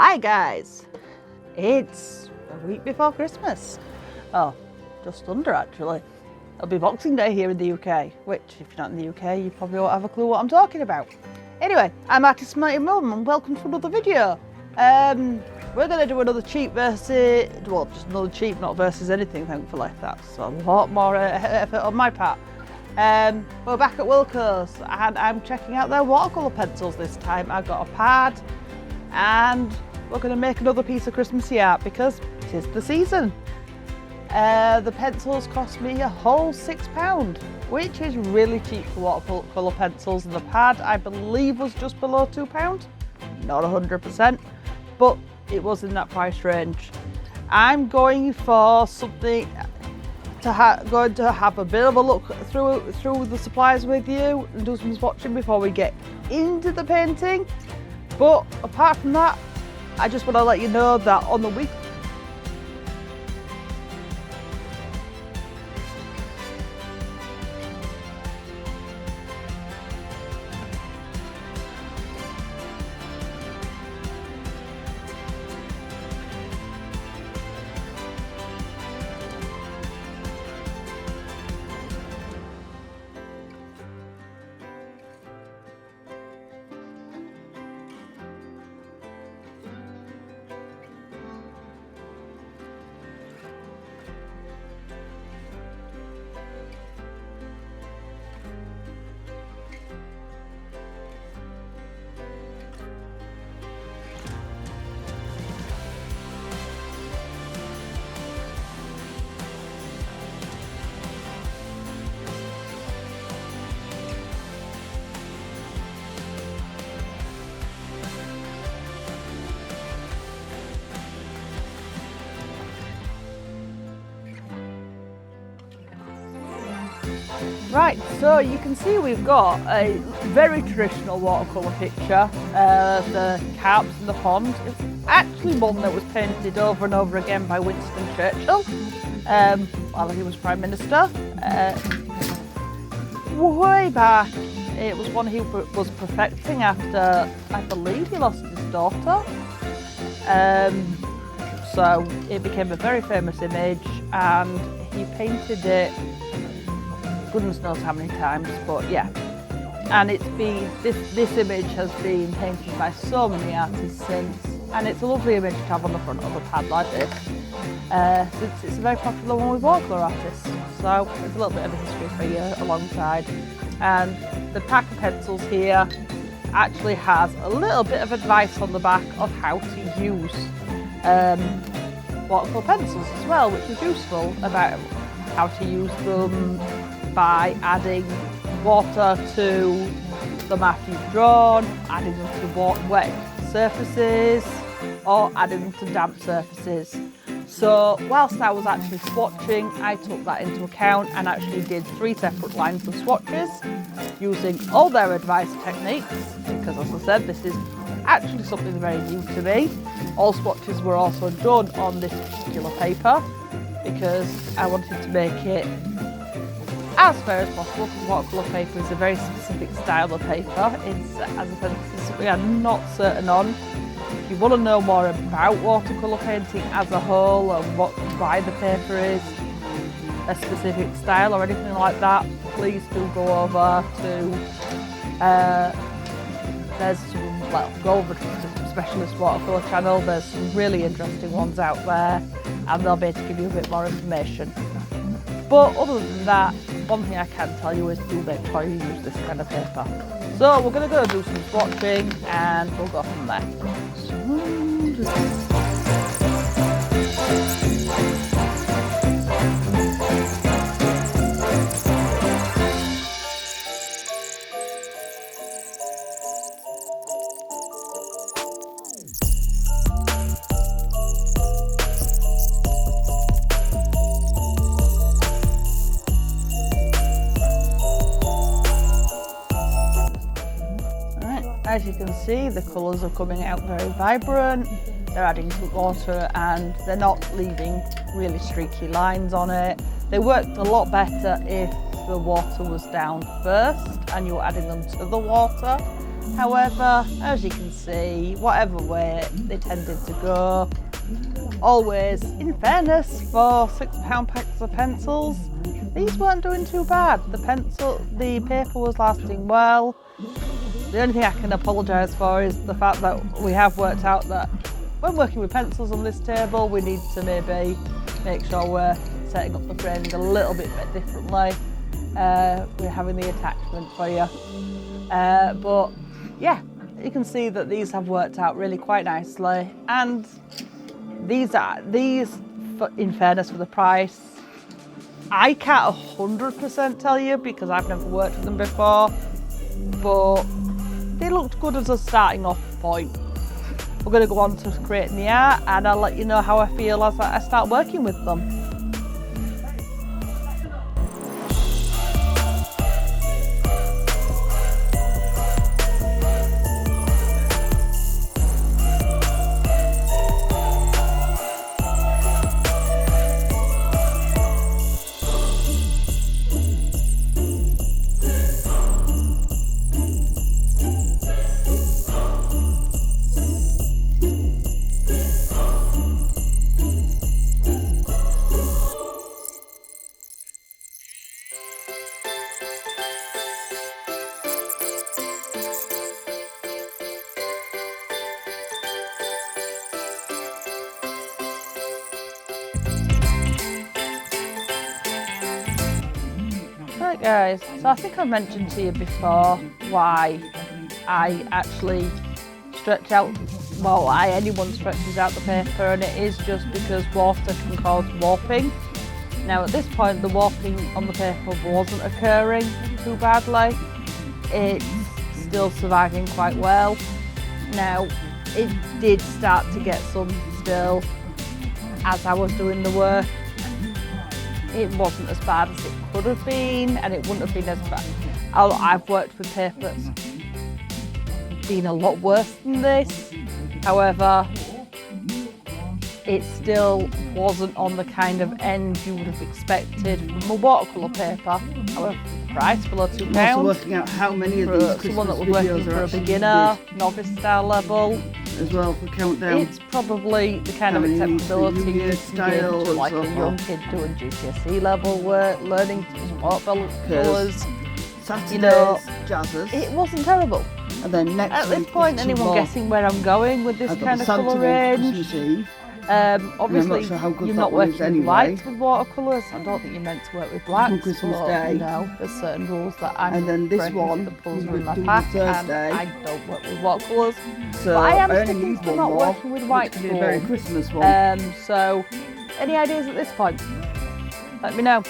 Hi guys, it's a week before Christmas. Oh, just under actually. It'll be Boxing Day here in the UK, which if you're not in the UK, you probably won't have a clue what I'm talking about. Anyway, I'm Artist Mighty Mum and welcome to another video. We're going to do another cheat versus, well, just another cheat, not versus anything, thankfully. That's a lot more effort on my part. We're back at Wilkos and I'm checking out their watercolour pencils this time. I've got a pad and we're going to make another piece of Christmassy art because it is the season. The pencils cost me a whole £6, which is really cheap for watercolour pencils, and the pad I believe was just below £2, not 100%, but it was in that price range. I'm going for something going to have a bit of a look through the supplies with you and do some swatching before we get into the painting. But apart from that, I just want to let you know that on the week Right, so you can see we've got a very traditional watercolour picture, the carps in the pond. It's actually one that was painted over and over again by Winston Churchill while he was Prime Minister. Way back, it was one he was perfecting after, I believe he lost his daughter. So it became a very famous image and he painted it goodness knows how many times, but yeah. And it's been, this image has been painted by so many artists since, and it's a lovely image to have on the front of a pad like this. Since it's a very popular one with watercolour artists, so there's a little bit of a history for you alongside. And the pack of pencils here actually has a little bit of advice on the back of how to use watercolour pencils as well, which is useful about how to use them by adding water to the map you've drawn, adding them to wet surfaces, or adding them to damp surfaces. So whilst I was actually swatching, I took that into account and actually did 3 separate lines of swatches using all their advice techniques, because as I said, this is actually something very new to me. All swatches were also done on this particular paper because I wanted to make it as fair as possible, because watercolour paper is a very specific style of paper. It's, as I said, this is something I'm not certain on. If you want to know more about watercolour painting as a whole and why the paper is a specific style or anything like that, please do go over to go over to the Specialist Watercolour channel. There's some really interesting ones out there and they'll be able to give you a bit more information. But other than that, one thing I can tell you is do make sure you use this kind of paper. So we're going to go do some swatching and we'll go from there. As you can see, the colours are coming out very vibrant. They're adding some water and they're not leaving really streaky lines on it. They worked a lot better if the water was down first and you were adding them to the water. However, as you can see, whatever way they tended to go, always, in fairness, for £6 packs of pencils, these weren't doing too bad. The paper was lasting well. The only thing I can apologise for is the fact that we have worked out that when working with pencils on this table, we need to maybe make sure we're setting up the framing a little bit differently. We're having the attachment for you. But yeah, you can see that these have worked out really quite nicely. And these, in fairness, for the price, I can't 100% tell you because I've never worked with them before, but they looked good as a starting off point. We're going to go on to creating the art, and I'll let you know how I feel as I start working with them. Right guys, so I think I mentioned to you before why I actually stretch out, well, anyone stretches out the paper, and it is just because water can cause warping. Now at this point the warping on the paper wasn't occurring too badly. It's still surviving quite well. Now it did start to get some still as I was doing the work. It wasn't as bad as it could have been, and it wouldn't have been as bad. I've worked with paper that's been a lot worse than this. However, it still wasn't on the kind of end you would have expected from a watercolour paper. However, the price below £2. I'm also working out how many of these someone that was Christmas working videos for are a actually beginner, good novice style level. as well for countdown. It's probably the kind of How many acceptability New you Year can give to style like and a so young forth. kid doing GCSE level work, learning to use watercolours. Saturdays, You know, jazzers, it wasn't terrible. and then next At week this point, there's two anyone more. guessing where I'm going with this I've got kind the of Santa colour one range? Christmas Eve. Obviously, sure how good you're that not one is working with anyway. whites with watercolours. I don't think you're meant to work with blacks. On Christmas but, Day. You know, there's certain rules that I'm And then this breaking one, the pulls we're in my doing pack, Thursday. and I don't work with watercolours. So But I am only sticking need to one not more, working with white which could be a very wool. Christmas one. So, any ideas at this point? Let me know.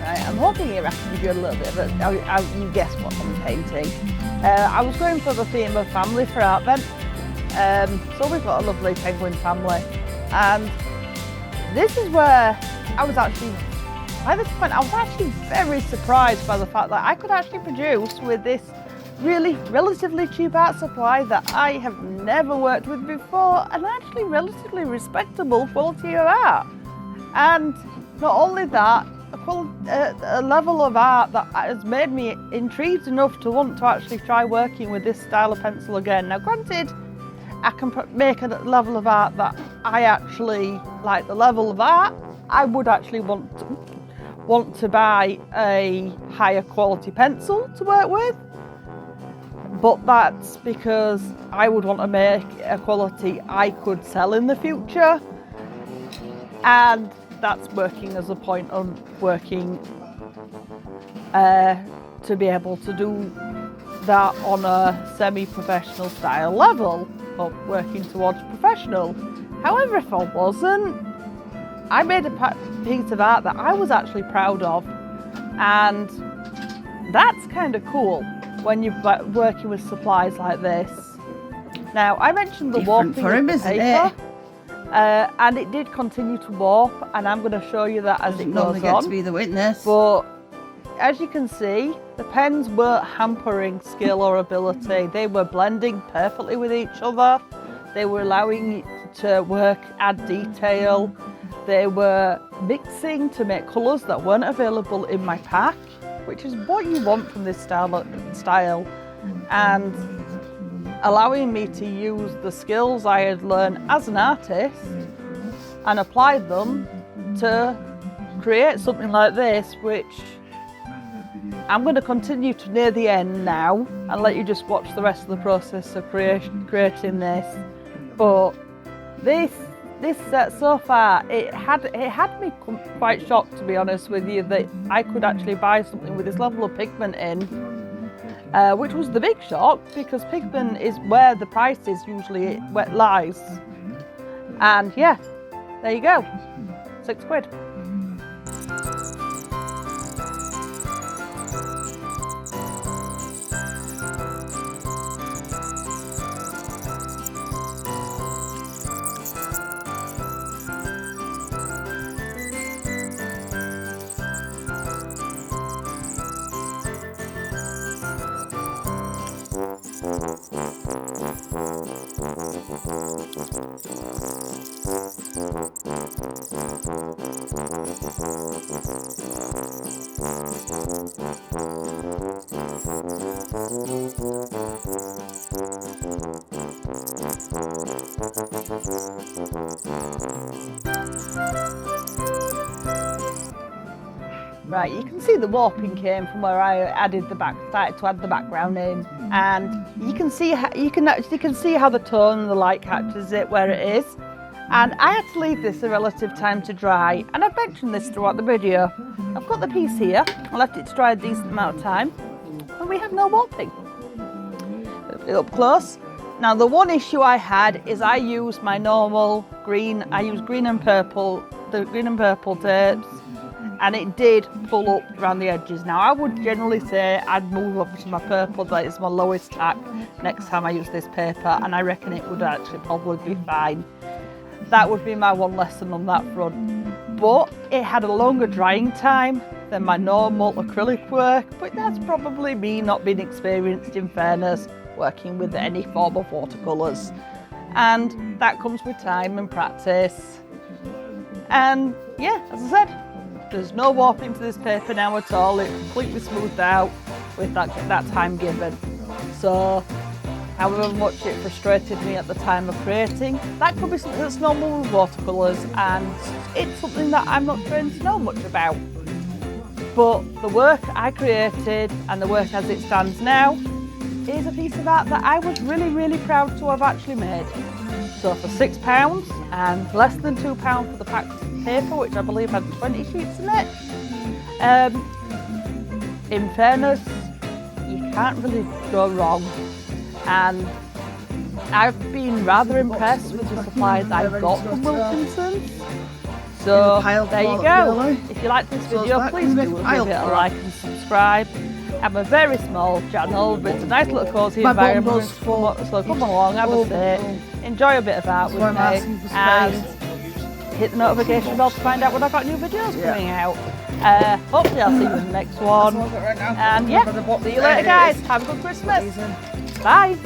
I'm hoping here I can give you a little bit of a, you guess what I'm painting. I was going for the theme of family for art then. So we've got a lovely penguin family, and this is where I was actually, by this point I was actually very surprised by the fact that I could actually produce with this really relatively cheap art supply that I have never worked with before, and actually relatively respectable quality of art. And not only that, a level of art that has made me intrigued enough to want to actually try working with this style of pencil again. Now granted, I can make a level of art that I actually like. The level of art I would actually want to buy a higher quality pencil to work with, but that's because I would want to make a quality I could sell in the future, and that's working as a point on working to be able to do that on a semi-professional style level, or working towards professional. However, if I wasn't, I made a piece of art that I was actually proud of, and that's kind of cool. when you're working with supplies like this. Now, I mentioned the Different warping for him, of the isn't paper, and it did continue to warp, and I'm going to show you that as it Normally goes get on. to be the witness. But as you can see, the pens weren't hampering skill or ability. They were blending perfectly with each other. They were allowing you to work, add detail. They were mixing to make colours that weren't available in my pack, which is what you want from this style, and allowing me to use the skills I had learned as an artist and applied them to create something like this, which I'm going to continue to near the end now and let you just watch the rest of the process of creating this. But this set so far, it had me quite shocked, to be honest with you, that I could actually buy something with this level of pigment in, which was the big shock, because pigment is where the price is usually lies. And yeah, there you go, £6. Right, you can see the warping came from where I started to add the background in, and you can see how the tone and the light catches it where it is. And I had to leave this a relative time to dry, and I've mentioned this throughout the video. I've got the piece here, I left it to dry a decent amount of time, and we have no warping. Up close. Now the one issue I had is I used my normal green, I used green and purple tapes, and it did pull up around the edges. Now I would generally say I'd move up to my purple, that is my lowest tack, next time I use this paper, and I reckon it would actually probably be fine. That would be my one lesson on that front. But it had a longer drying time than my normal acrylic work, but that's probably me not being experienced, in fairness, working with any form of watercolours. And that comes with time and practice. And yeah, as I said, there's no warping to this paper now at all. It's completely smoothed out with that time given. So however much it frustrated me at the time of creating, that could be something that's normal with watercolours, and it's something that I'm not trained to know much about. But the work I created and the work as it stands now is a piece of art that I was really, really proud to have actually made. So for £6 and less than £2 for the packed paper, which I believe had 20 sheets in it, in fairness, you can't really go wrong. And I've been rather impressed with the supplies I've got from Wilkinsons. So there you go. If you like this video, please do give it a like and subscribe. I'm a very small channel, but it's a nice little cosy environment. So come along, have a sit, enjoy a bit of art with me, and hit the notification bell to find out when I've got new videos coming out. Hopefully I'll see you in the next one. And yeah, see you later guys. Have a good Christmas. Bye.